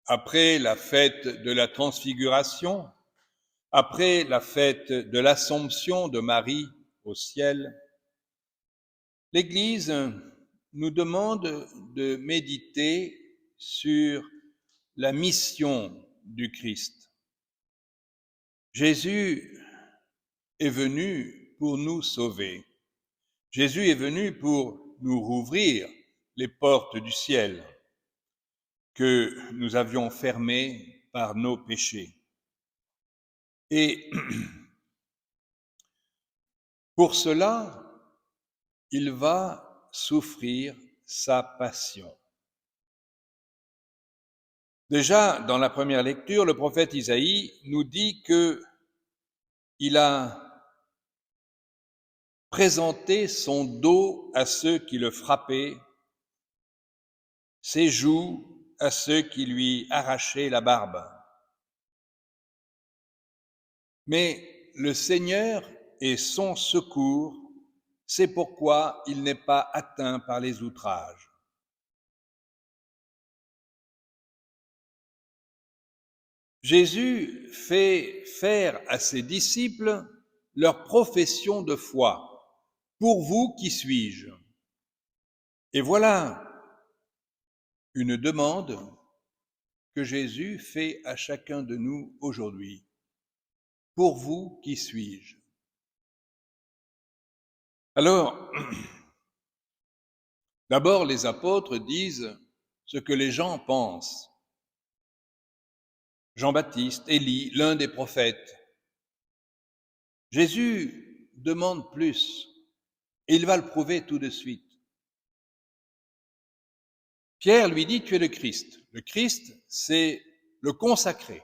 Après la fête de la Transfiguration, après la fête de l'Assomption de Marie au ciel, l'Église nous demande de méditer sur la mission du Christ. Jésus est venu pour nous sauver. Jésus est venu pour nous rouvrir les portes du ciel que nous avions fermées par nos péchés. Et pour cela, il va souffrir sa passion. Déjà, dans la première lecture, le prophète Isaïe nous dit qu'il a présenté son dos à ceux qui le frappaient, ses joues à ceux qui lui arrachaient la barbe. Mais le Seigneur est son secours, c'est pourquoi il n'est pas atteint par les outrages. Jésus fait faire à ses disciples leur profession de foi. Pour vous, qui suis-je? Et voilà une demande que Jésus fait à chacun de nous aujourd'hui. Pour vous, qui suis-je? Alors, d'abord, les apôtres disent ce que les gens pensent. Jean-Baptiste, Élie, l'un des prophètes. Jésus demande plus, et il va le prouver tout de suite. Pierre lui dit, tu es le Christ. Le Christ, c'est le consacré.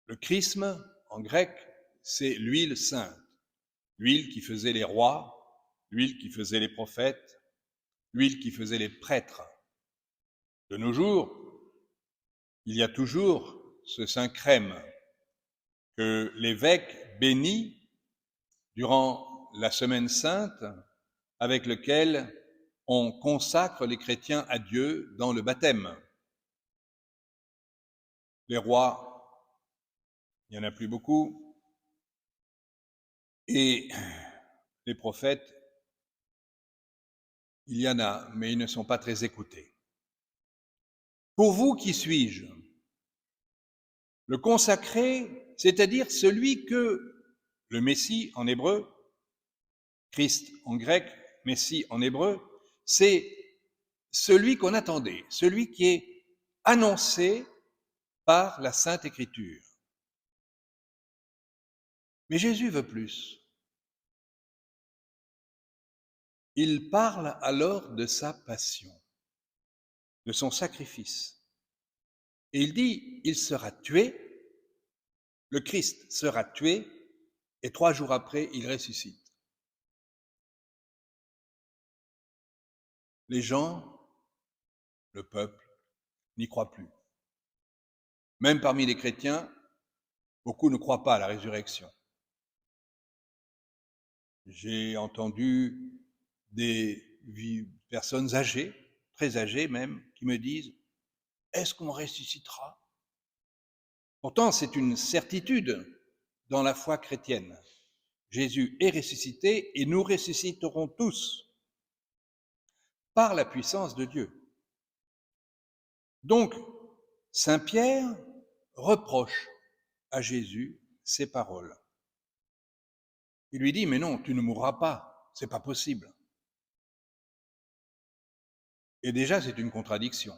Le chrisme, en grec, c'est l'huile sainte. L'huile qui faisait les rois, l'huile qui faisait les prophètes, l'huile qui faisait les prêtres. De nos jours, il y a toujours ce saint crème que l'évêque bénit durant la semaine sainte, avec lequel on consacre les chrétiens à Dieu dans le baptême. Les rois, il n'y en a plus beaucoup, et les prophètes, il y en a, mais ils ne sont pas très écoutés. Pour vous, qui suis-je? Le consacré, c'est-à-dire celui que le Messie en hébreu, Christ en grec, Messie en hébreu, c'est celui qu'on attendait, celui qui est annoncé par la Sainte Écriture. Mais Jésus veut plus. Il parle alors de sa passion, de son sacrifice. Et il dit, il sera tué, le Christ sera tué, et 3 jours après, il ressuscite. Les gens, le peuple, n'y croient plus. Même parmi les chrétiens, beaucoup ne croient pas à la résurrection. J'ai entendu des personnes âgées, très âgées même, qui me disent « Est-ce qu'on ressuscitera ?» Pourtant, c'est une certitude dans la foi chrétienne. Jésus est ressuscité et nous ressusciterons tous par la puissance de Dieu. Donc, Saint Pierre reproche à Jésus ces paroles. Il lui dit, mais non, tu ne mourras pas, c'est pas possible. Et déjà, c'est une contradiction.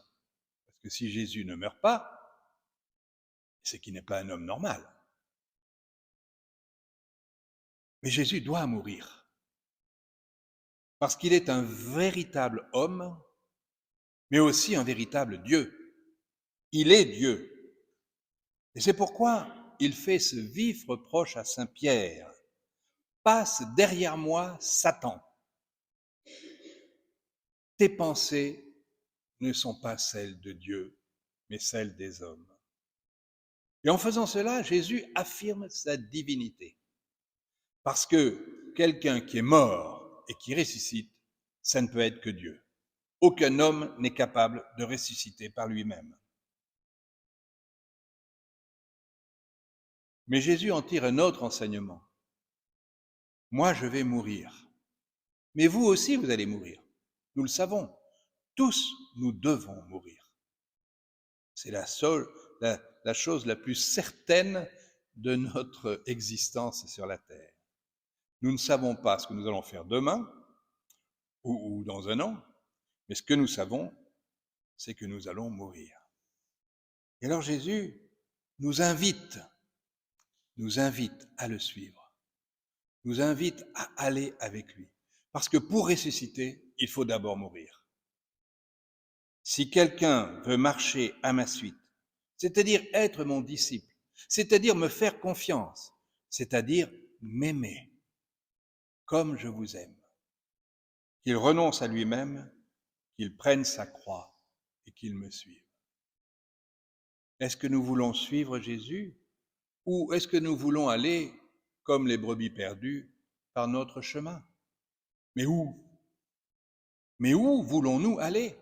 Parce que si Jésus ne meurt pas, c'est qu'il n'est pas un homme normal. Mais Jésus doit mourir. Parce qu'il est un véritable homme, mais aussi un véritable Dieu. Il est Dieu. Et c'est pourquoi il fait ce vif reproche à Saint Pierre. Passe derrière moi, Satan. Tes pensées ne sont pas celles de Dieu, mais celles des hommes. Et en faisant cela, Jésus affirme sa divinité. Parce que quelqu'un qui est mort et qui ressuscite, ça ne peut être que Dieu. Aucun homme n'est capable de ressusciter par lui-même. Mais Jésus en tire un autre enseignement. Moi, je vais mourir. Mais vous aussi, vous allez mourir. Nous le savons. Tous, nous devons mourir. C'est la chose la plus certaine de notre existence sur la terre. Nous ne savons pas ce que nous allons faire demain ou dans un an, mais ce que nous savons, c'est que nous allons mourir. Et alors Jésus nous invite à le suivre, nous invite à aller avec lui. Parce que pour ressusciter, il faut d'abord mourir. Si quelqu'un veut marcher à ma suite, c'est-à-dire être mon disciple, c'est-à-dire me faire confiance, c'est-à-dire m'aimer comme je vous aime, qu'il renonce à lui-même, qu'il prenne sa croix et qu'il me suive. Est-ce que nous voulons suivre Jésus ou est-ce que nous voulons aller, comme les brebis perdues, par notre chemin? Mais où? Mais où voulons-nous aller?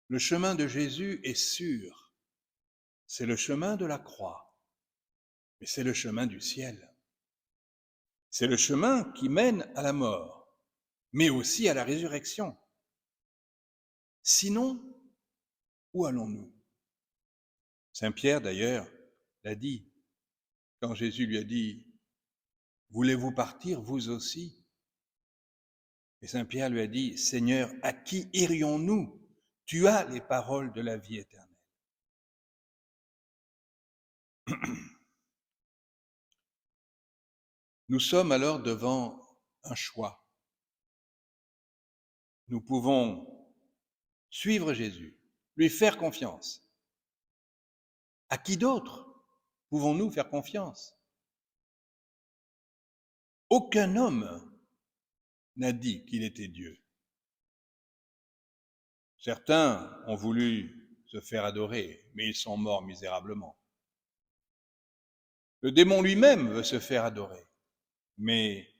Le chemin de Jésus est sûr. C'est le chemin de la croix, mais c'est le chemin du ciel. C'est le chemin qui mène à la mort, mais aussi à la résurrection. Sinon, où allons-nous? Saint Pierre, d'ailleurs, l'a dit, quand Jésus lui a dit « Voulez-vous partir, vous aussi ?» Et Saint Pierre lui a dit « Seigneur, à qui irions-nous? Tu as les paroles de la vie éternelle. » Nous sommes alors devant un choix. Nous pouvons suivre Jésus, lui faire confiance. À qui d'autre pouvons-nous faire confiance? Aucun homme n'a dit qu'il était Dieu. Certains ont voulu se faire adorer, mais ils sont morts misérablement. Le démon lui-même veut se faire adorer, mais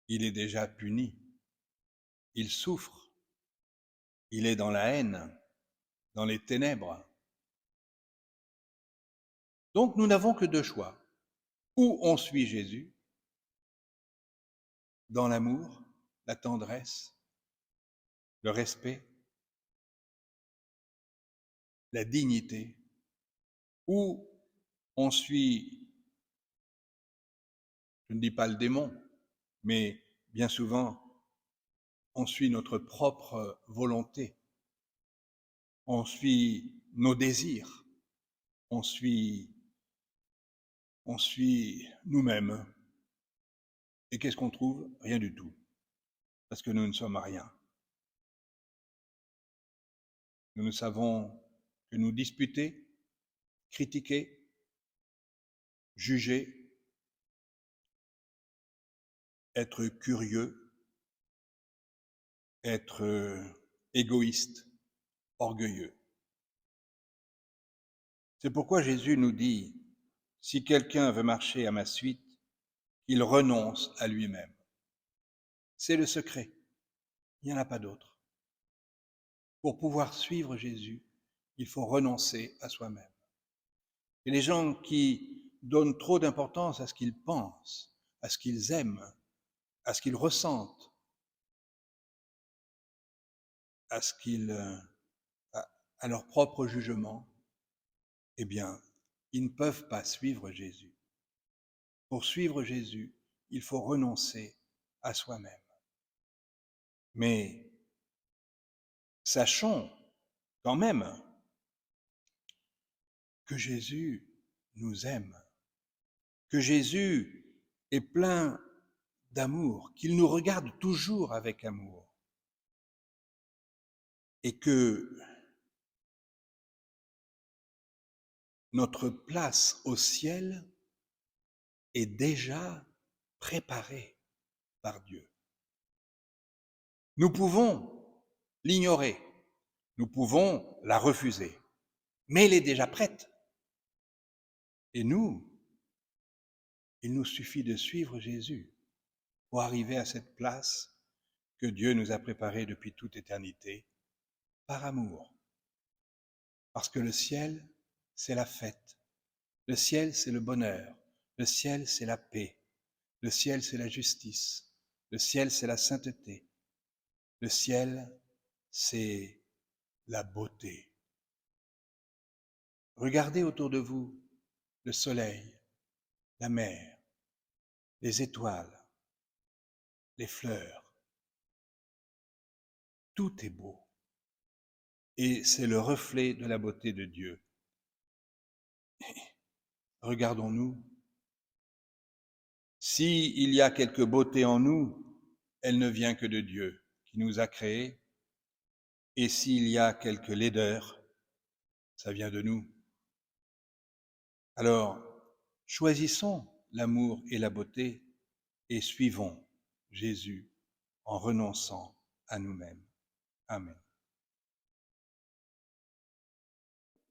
il est déjà puni. Il souffre. Il est dans la haine, dans les ténèbres. Donc nous n'avons que deux choix. Ou on suit Jésus, dans l'amour, la tendresse, le respect, la dignité, ou on suit, je ne dis pas le démon, mais bien souvent, on suit notre propre volonté, on suit nos désirs, on suit nous-mêmes. Et qu'est-ce qu'on trouve? Rien du tout, parce que nous ne sommes rien. Nous ne savons que nous disputer, critiquer, juger, être curieux, être égoïste, orgueilleux. C'est pourquoi Jésus nous dit, si quelqu'un veut marcher à ma suite, qu'il renonce à lui-même. C'est le secret. Il n'y en a pas d'autre. Pour pouvoir suivre Jésus, il faut renoncer à soi-même. Et les gens qui donnent trop d'importance à ce qu'ils pensent, à ce qu'ils aiment, à ce qu'ils ressentent, à leur propre jugement, eh bien, ils ne peuvent pas suivre Jésus. Pour suivre Jésus, il faut renoncer à soi-même. Mais sachons quand même que Jésus nous aime, que Jésus est plein d'amour, qu'il nous regarde toujours avec amour, et que notre place au ciel est déjà préparée par Dieu. Nous pouvons l'ignorer, nous pouvons la refuser, mais elle est déjà prête. Et nous, il nous suffit de suivre Jésus pour arriver à cette place que Dieu nous a préparée depuis toute éternité, par amour. Parce que le ciel, c'est la fête. Le ciel, c'est le bonheur. Le ciel, c'est la paix. Le ciel, c'est la justice. Le ciel, c'est la sainteté. Le ciel, c'est la beauté. Regardez autour de vous le soleil, la mer, les étoiles, les fleurs. Tout est beau. Et c'est le reflet de la beauté de Dieu. Regardons-nous. S'il y a quelque beauté en nous, elle ne vient que de Dieu, qui nous a créés. Et s'il y a quelque laideur, ça vient de nous. Alors, choisissons l'amour et la beauté et suivons Jésus en renonçant à nous-mêmes. Amen.